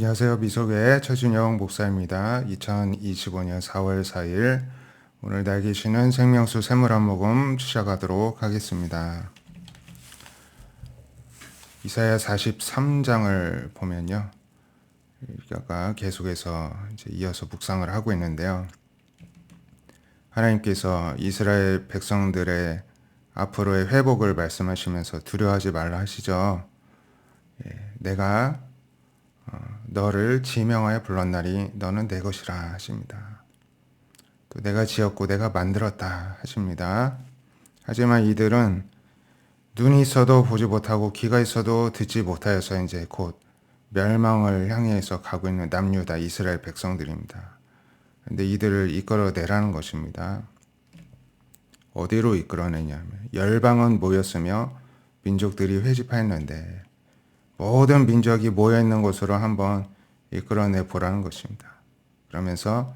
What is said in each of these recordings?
안녕하세요. 미소교회 최준영 목사입니다. 2025년 4월 4일 오늘 날 계시는 생명수 샘물 한 모금 시작하도록 하겠습니다. 이사야 43장을 보면요. 우리가 계속해서 이제 이어서 묵상을 하고 있는데요. 하나님께서 이스라엘 백성들의 앞으로의 회복을 말씀하시면서 두려워하지 말라 하시죠. 내가 너를 지명하여 불렀나니 너는 내 것이라 하십니다. 또 내가 지었고 내가 만들었다 하십니다. 하지만 이들은 눈이 있어도 보지 못하고 귀가 있어도 듣지 못하여서 이제 곧 멸망을 향해서 가고 있는 남유다 이스라엘 백성들입니다. 근데 이들을 이끌어내라는 것입니다. 어디로 이끌어내냐면 열방은 모였으며 민족들이 회집하였는데 모든 민족이 모여있는 곳으로 한번 이끌어내 보라는 것입니다. 그러면서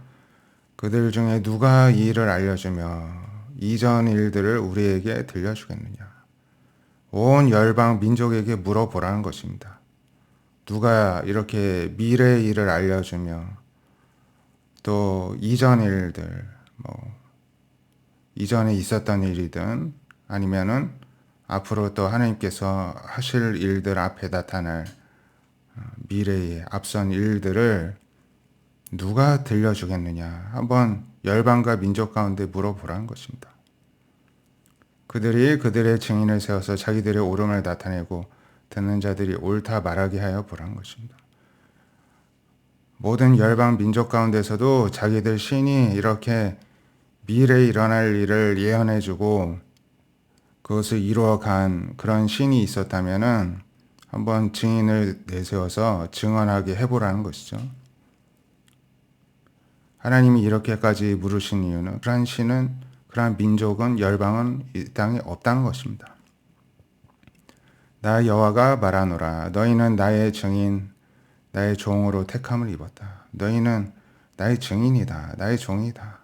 그들 중에 누가 이 일을 알려주며 이전 일들을 우리에게 들려주겠느냐. 온 열방 민족에게 물어보라는 것입니다. 누가 이렇게 미래의 일을 알려주며 또 이전 일들, 이전에 있었던 일이든 아니면은 앞으로 또 하나님께서 하실 일들 앞에 나타날 미래의 앞선 일들을 누가 들려주겠느냐. 한번 열방과 민족 가운데 물어보라는 것입니다. 그들이 그들의 증인을 세워서 자기들의 옳음을 나타내고 듣는 자들이 옳다 말하게 하여 보라는 것입니다. 모든 열방 민족 가운데서도 자기들 신이 이렇게 미래에 일어날 일을 예언해주고 그것을 이루어간 그런 신이 있었다면은 한번 증인을 내세워서 증언하게 해보라는 것이죠. 하나님이 이렇게까지 물으신 이유는 그러한 신은, 그러한 민족은, 열방은 이 땅에 없다는 것입니다. 나 여호와가 말하노라. 너희는 나의 증인, 나의 종으로 택함을 입었다. 너희는 나의 증인이다. 나의 종이다.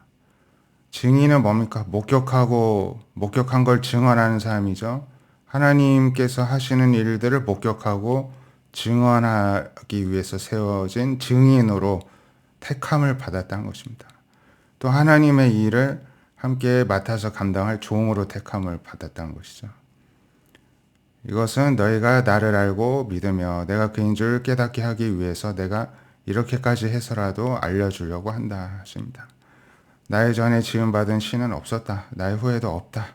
증인은 뭡니까? 목격한 걸 증언하는 사람이죠. 하나님께서 하시는 일들을 목격하고 증언하기 위해서 세워진 증인으로 택함을 받았다는 것입니다. 또 하나님의 일을 함께 맡아서 감당할 종으로 택함을 받았다는 것이죠. 이것은 너희가 나를 알고 믿으며 내가 그인 줄 깨닫게 하기 위해서 내가 이렇게까지 해서라도 알려주려고 한다 하십니다. 나의 전에 지음받은 신은 없었다. 나의 후에도 없다.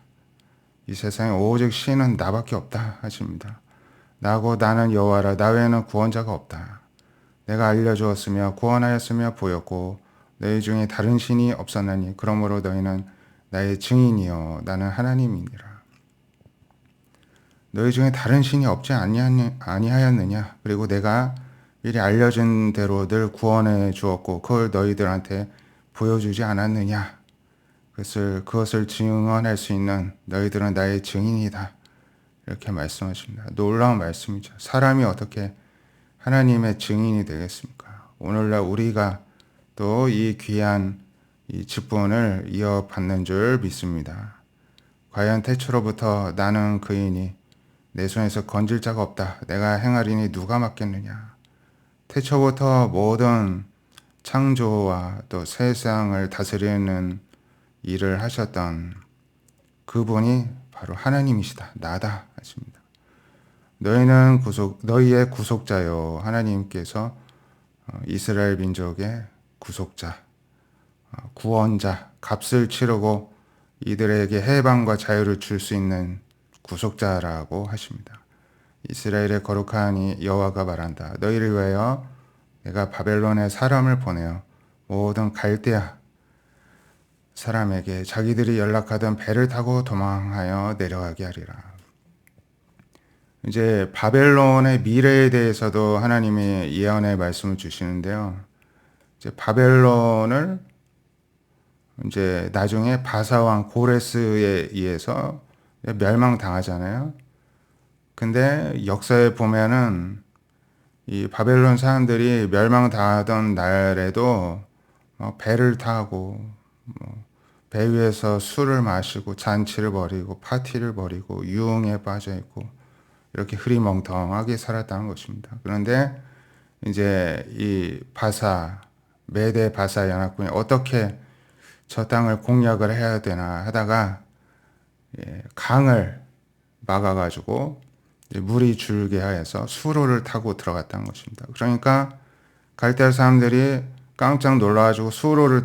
이 세상에 오직 신은 나밖에 없다 하십니다. 나고 나는 여호와라. 나 외에는 구원자가 없다. 내가 알려주었으며 구원하였으며 보였고 너희 중에 다른 신이 없었나니 그러므로 너희는 나의 증인이요 나는 하나님이니라. 너희 중에 다른 신이 없지 아니하였느냐. 그리고 내가 미리 알려준 대로 늘 구원해 주었고 그걸 너희들한테 보여주지 않았느냐. 그것을 증언할 수 있는 너희들은 나의 증인이다. 이렇게 말씀하십니다. 놀라운 말씀이죠. 사람이 어떻게 하나님의 증인이 되겠습니까? 오늘날 우리가 또 이 귀한 이 직분을 이어받는 줄 믿습니다. 과연 태초로부터 나는 그이니 내 손에서 건질 자가 없다. 내가 행하리니 누가 맡겠느냐. 태초부터 모든 창조와 또 세상을 다스리는 일을 하셨던 그분이 바로 하나님이시다. 나다 하십니다. 너희의 구속자요. 하나님께서 이스라엘 민족의 구속자, 구원자, 값을 치르고 이들에게 해방과 자유를 줄 수 있는 구속자라고 하십니다. 이스라엘의 거룩한 여호와가 말한다. 너희를 위하여 내가 바벨론에 사람을 보내어 모든 갈대아 사람에게 자기들이 연락하던 배를 타고 도망하여 내려가게 하리라. 이제 바벨론의 미래에 대해서도 하나님이 예언의 말씀을 주시는데요. 이제 바벨론을 이제 나중에 바사왕 고레스에 의해서 멸망당하잖아요. 근데 역사에 보면은 이 바벨론 사람들이 멸망당하던 날에도 배를 타고 배 위에서 술을 마시고 잔치를 벌이고 파티를 벌이고 유흥에 빠져 있고 이렇게 흐리멍텅하게 살았다는 것입니다. 그런데 이제 이 메대 바사 연합군이 어떻게 저 땅을 공략을 해야 되나 하다가 강을 막아가지고 물이 줄게 하여서 수로를 타고 들어갔다는 것입니다. 그러니까 갈대아 사람들이 깜짝 놀라가지고 수로를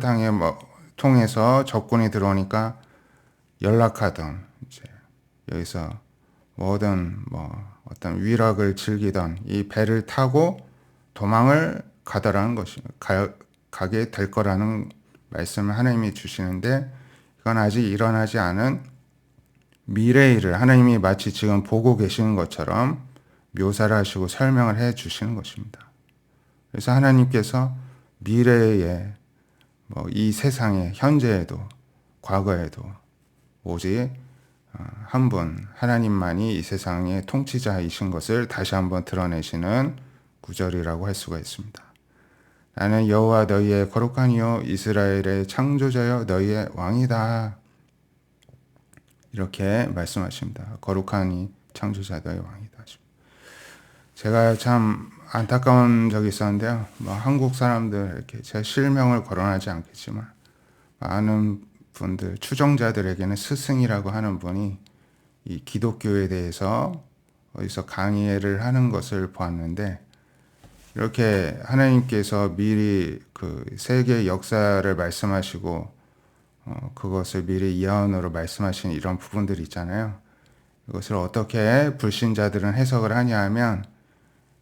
통해서 적군이 들어오니까 연락하던 이제 여기서 뭐든 어떤 위락을 즐기던 이 배를 타고 도망을 가더라는 가게 될 거라는 말씀을 하나님이 주시는데, 이건 아직 일어나지 않은 미래의 일을 하나님이 마치 지금 보고 계시는 것처럼 묘사를 하시고 설명을 해 주시는 것입니다. 그래서 하나님께서 미래에 이 세상에 현재에도 과거에도 오직 한 분 하나님만이 이 세상의 통치자이신 것을 다시 한번 드러내시는 구절이라고 할 수가 있습니다. 나는 여호와 너희의 거룩한 이요 이스라엘의 창조자여 너희의 왕이다. 이렇게 말씀하십니다. 거룩한 이 창조자 너희 왕이다. 제가 참 안타까운 적이 있었는데요. 한국 사람들 이렇게 제가 실명을 거론하지 않겠지만 많은 분들, 추종자들에게는 스승이라고 하는 분이 이 기독교에 대해서 어디서 강의를 하는 것을 보았는데, 이렇게 하나님께서 미리 그 세계의 역사를 말씀하시고 그것을 미리 예언으로 말씀하신 이런 부분들이 있잖아요. 이것을 어떻게 불신자들은 해석을 하냐 하면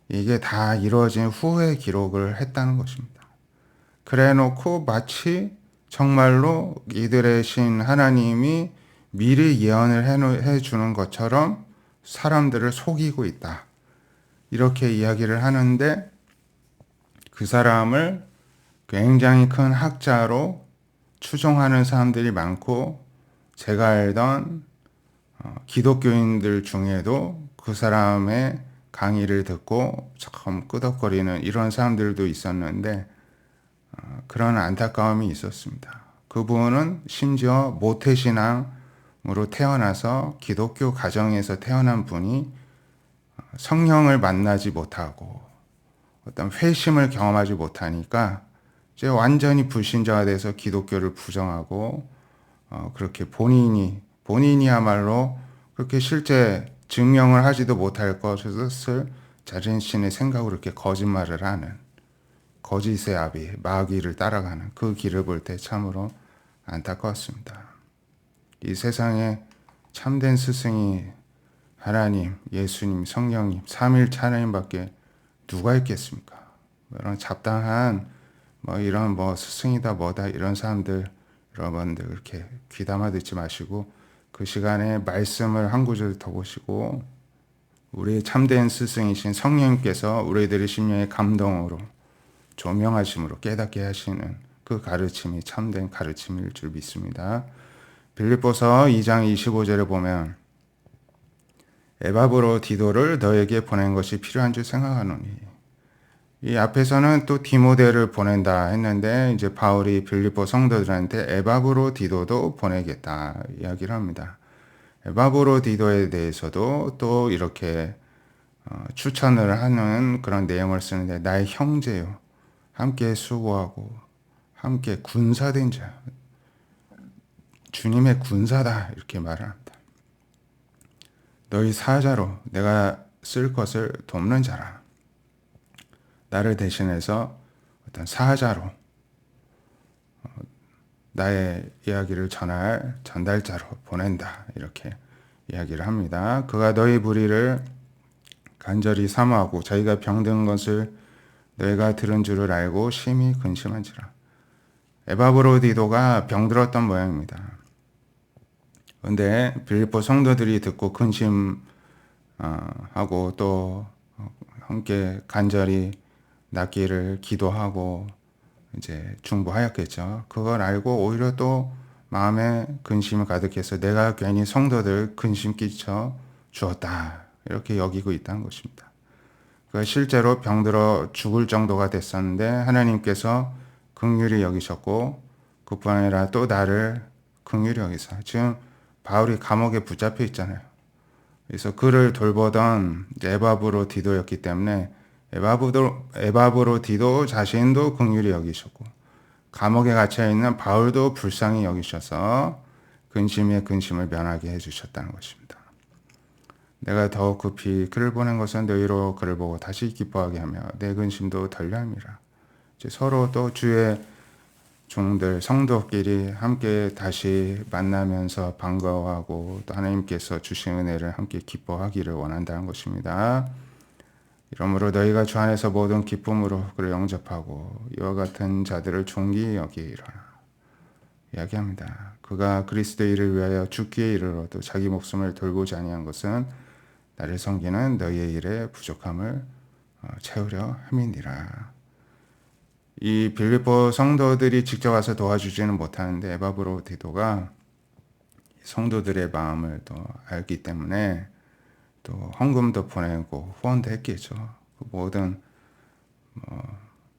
이게 다 이루어진 후에 기록을 했다는 것입니다. 그래 놓고 마치 정말로 이들의 신 하나님이 미리 예언을 해주는 것처럼 사람들을 속이고 있다. 이렇게 이야기를 하는데, 그 사람을 굉장히 큰 학자로 추종하는 사람들이 많고, 제가 알던 기독교인들 중에도 그 사람의 강의를 듣고 참 끄덕거리는 이런 사람들도 있었는데, 그런 안타까움이 있었습니다. 그분은 심지어 모태신앙으로 태어나서 기독교 가정에서 태어난 분이 성령을 만나지 못하고 어떤 회심을 경험하지 못하니까 이제 완전히 불신자가 돼서 기독교를 부정하고 그렇게 본인이야말로 그렇게 실제 증명을 하지도 못할 것을 자신의 생각으로 이렇게 거짓말을 하는 거짓의 아비 마귀를 따라가는 그 길을 볼 때 참으로 안타까웠습니다. 이 세상에 참된 스승이 하나님, 예수님, 성령님, 삼일체 하나님밖에 누가 있겠습니까? 이런 잡다한 이런 스승이다 뭐다 이런 사람들, 여러분들 이렇게 귀담아 듣지 마시고 그 시간에 말씀을 한 구절 더 보시고 우리의 참된 스승이신 성령님께서 우리들의 심령의 감동으로 조명하심으로 깨닫게 하시는 그 가르침이 참된 가르침일 줄 믿습니다. 빌립보서 2장 25절에 보면 에바브로디도를 너에게 보낸 것이 필요한 줄 생각하노니, 이 앞에서는 또 디모데를 보낸다 했는데 이제 바울이 빌립보 성도들한테 에바브로디도도 보내겠다 이야기를 합니다. 에바브로디도에 대해서도 또 이렇게 추천을 하는 그런 내용을 쓰는데, 나의 형제요 함께 수고하고 함께 군사된 자, 주님의 군사다 이렇게 말을 합니다. 너희 사자로 내가 쓸 것을 돕는 자라. 나를 대신해서 어떤 사자로 나의 이야기를 전할 전달자로 보낸다 이렇게 이야기를 합니다. 그가 너희 불의를 간절히 사모하고 자기가 병든 것을 너희가 들은 줄을 알고 심히 근심한지라. 에바브로디도가 병들었던 모양입니다. 그런데 빌립보 성도들이 듣고 근심하고 또 함께 간절히 낫기를 기도하고 이제 중보하였겠죠. 그걸 알고 오히려 또 마음에 근심을 가득해서 내가 괜히 성도들 근심 끼쳐 주었다 이렇게 여기고 있다는 것입니다. 실제로 병들어 죽을 정도가 됐었는데 하나님께서 긍휼히 여기셨고, 그뿐 아니라 또 나를 긍휼히 여기사, 지금 바울이 감옥에 붙잡혀 있잖아요. 그래서 그를 돌보던 에바브로디도였기 때문에 에바브로디도 자신도 긍휼히 여기셨고 감옥에 갇혀 있는 바울도 불쌍히 여기셔서 근심에 근심을 면하게 해주셨다는 것입니다. 내가 더욱 급히 그를 보낸 것은 너희로 그를 보고 다시 기뻐하게 하며 내 근심도 덜려 함이라. 이제 서로 또 주의 종들 성도끼리 함께 다시 만나면서 반가워하고 또 하나님께서 주신 은혜를 함께 기뻐하기를 원한다는 것입니다. 이러므로 너희가 주 안에서 모든 기쁨으로 그를 영접하고 이와 같은 자들을 존귀히 여기라 이야기합니다. 그가 그리스도의 일을 위하여 죽기에 이르러도 자기 목숨을 돌보지 아니한 것은 나를 섬기는 너희의 일에 부족함을 채우려 함이니라. 이 빌립보 성도들이 직접 와서 도와주지는 못하는데 에바브로디도가 성도들의 마음을 또 알기 때문에 또 헌금도 보내고 후원도 했겠죠. 모든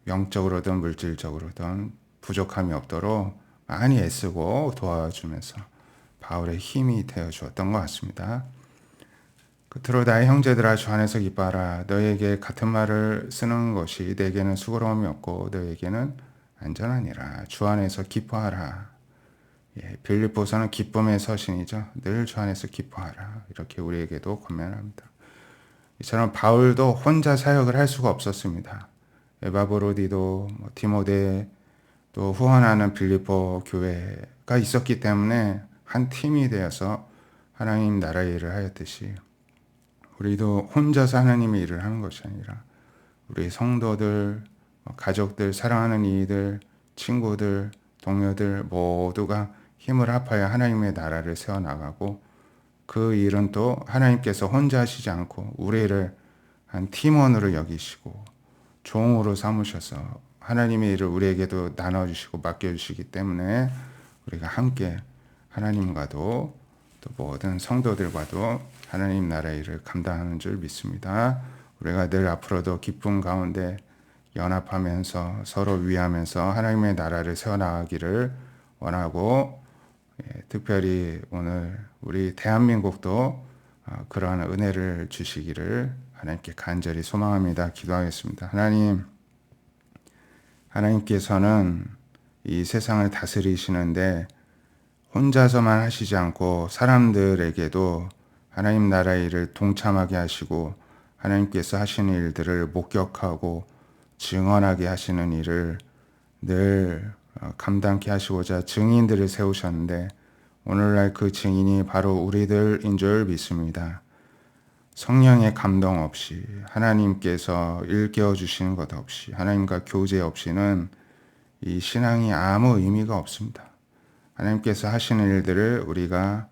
영적으로든 물질적으로든 부족함이 없도록 많이 애쓰고 도와주면서 바울의 힘이 되어 주었던 것 같습니다. 끝으로 나의 형제들아 주 안에서 기뻐하라. 너에게 같은 말을 쓰는 것이 내게는 수고로움이 없고 너에게는 안전하니라. 주 안에서 기뻐하라. 빌립보서는 기쁨의 서신이죠. 늘 주 안에서 기뻐하라. 이렇게 우리에게도 권면합니다. 이처럼 바울도 혼자 사역을 할 수가 없었습니다. 에바브로디도 디모데 또 후원하는 빌립보 교회가 있었기 때문에 한 팀이 되어서 하나님 나라의 일을 하였듯이 우리도 혼자서 하나님의 일을 하는 것이 아니라 우리 성도들, 가족들, 사랑하는 이들, 친구들, 동료들 모두가 힘을 합하여 하나님의 나라를 세워나가고 그 일은 또 하나님께서 혼자 하시지 않고 우리를 한 팀원으로 여기시고 종으로 삼으셔서 하나님의 일을 우리에게도 나눠주시고 맡겨주시기 때문에 우리가 함께 하나님과도 또 모든 성도들과도 하나님 나라의 일을 감당하는 줄 믿습니다. 우리가 늘 앞으로도 기쁨 가운데 연합하면서 서로 위하면서 하나님의 나라를 세워나가기를 원하고 특별히 오늘 우리 대한민국도 그러한 은혜를 주시기를 하나님께 간절히 소망합니다. 기도하겠습니다. 하나님께서는 이 세상을 다스리시는데 혼자서만 하시지 않고 사람들에게도 하나님 나라의 일을 동참하게 하시고 하나님께서 하시는 일들을 목격하고 증언하게 하시는 일을 늘 감당케 하시고자 증인들을 세우셨는데 오늘날 그 증인이 바로 우리들인 줄 믿습니다. 성령의 감동 없이 하나님께서 일깨워 주시는 것 없이 하나님과 교제 없이는 이 신앙이 아무 의미가 없습니다. 하나님께서 하시는 일들을 우리가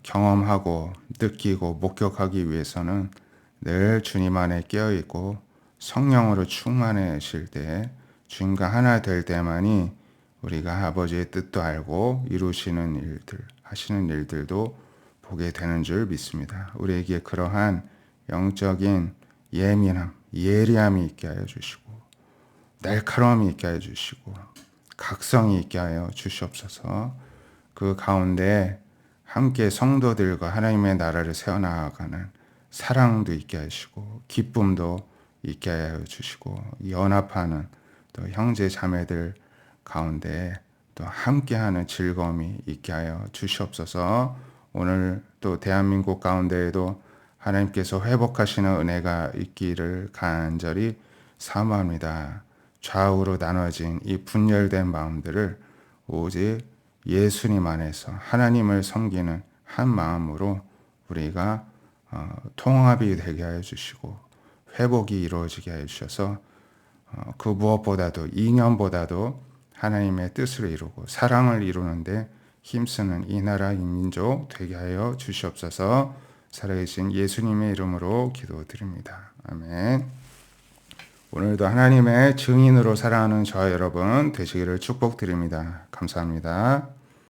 경험하고 느끼고 목격하기 위해서는 늘 주님 안에 깨어있고 성령으로 충만해질 때 주님과 하나 될 때만이 우리가 아버지의 뜻도 알고 이루시는 일들, 하시는 일들도 보게 되는 줄 믿습니다. 우리에게 그러한 영적인 예민함, 예리함이 있게 하여 주시고 날카로움이 있게 하여 주시고 각성이 있게 하여 주시옵소서. 그 가운데 함께 성도들과 하나님의 나라를 세워나가는 사랑도 있게 하시고 기쁨도 있게 하여 주시고 연합하는 또 형제 자매들 가운데 또 함께하는 즐거움이 있게 하여 주시옵소서. 오늘 또 대한민국 가운데에도 하나님께서 회복하시는 은혜가 있기를 간절히 사모합니다. 좌우로 나눠진 이 분열된 마음들을 오직 예수님 안에서 하나님을 섬기는 한 마음으로 우리가 통합이 되게 하여 주시고 회복이 이루어지게 하여 주셔서 그 무엇보다도 이념보다도 하나님의 뜻을 이루고 사랑을 이루는데 힘쓰는 이 나라 이 민족 되게 하여 주시옵소서. 살아계신 예수님의 이름으로 기도드립니다. 아멘. 오늘도 하나님의 증인으로 살아가는 저와 여러분 되시기를 축복드립니다. 감사합니다.